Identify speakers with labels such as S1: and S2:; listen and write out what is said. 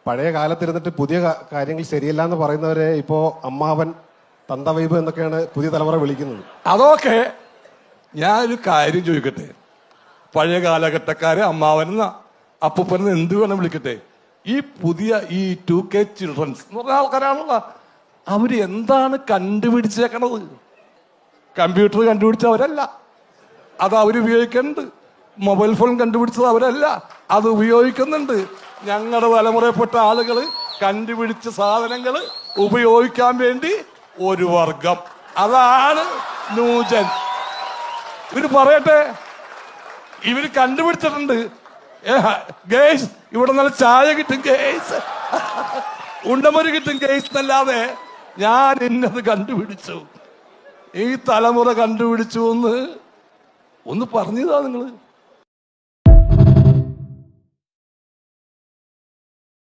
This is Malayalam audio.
S1: പഴയ കാലത്തിരുന്നിട്ട് പുതിയ കാര്യങ്ങൾ ശരിയല്ല എന്ന് പറയുന്നവരെ ഇപ്പോ അമ്മാവൻ തന്തവൈബ് എന്നൊക്കെയാണ് പുതിയ തലമുറ വിളിക്കുന്നത്.
S2: അതൊക്കെ ഞാനൊരു കാര്യം ചോദിക്കട്ടെ, പഴയ കാലഘട്ടക്കാരെ അമ്മാവനെന്ന അപ്പൂപ്പനെന്ന് എന്ത് വേണം വിളിക്കട്ടെ, ഈ പുതിയ ഈ 2K ചിൽഡ്രൻസ് എന്ന് പറഞ്ഞ ആൾക്കാരാണല്ലോ, അവര് എന്താണ് കണ്ടുപിടിച്ചേക്കണത്? കമ്പ്യൂട്ടർ കണ്ടുപിടിച്ചവരല്ല, അത് അവരുപയോഗിക്കുന്നുണ്ട്. മൊബൈൽ ഫോൺ കണ്ടുപിടിച്ചത് അവരല്ല, അത് ഉപയോഗിക്കുന്നുണ്ട്. ഞങ്ങളുടെ തലമുറയിൽപ്പെട്ട ആളുകൾ കണ്ടുപിടിച്ച സാധനങ്ങൾ ഉപയോഗിക്കാൻ വേണ്ടി ഒരു വർഗം, അതാണ് ന്യൂജൻ. ഇവര് പറയട്ടെ, ഇവര് കണ്ടുപിടിച്ചിട്ടുണ്ട്. ഗേസ്, ഇവിടെ നല്ല ചായ കിട്ടും ഗേസ്, ഉണ്ടമൊരു കിട്ടും ഗേസ് എന്നല്ലാതെ ഞാൻ ഇന്നത് കണ്ടുപിടിച്ചു, ഈ തലമുറ കണ്ടുപിടിച്ചു ഒന്ന് പറഞ്ഞതാ നിങ്ങള്.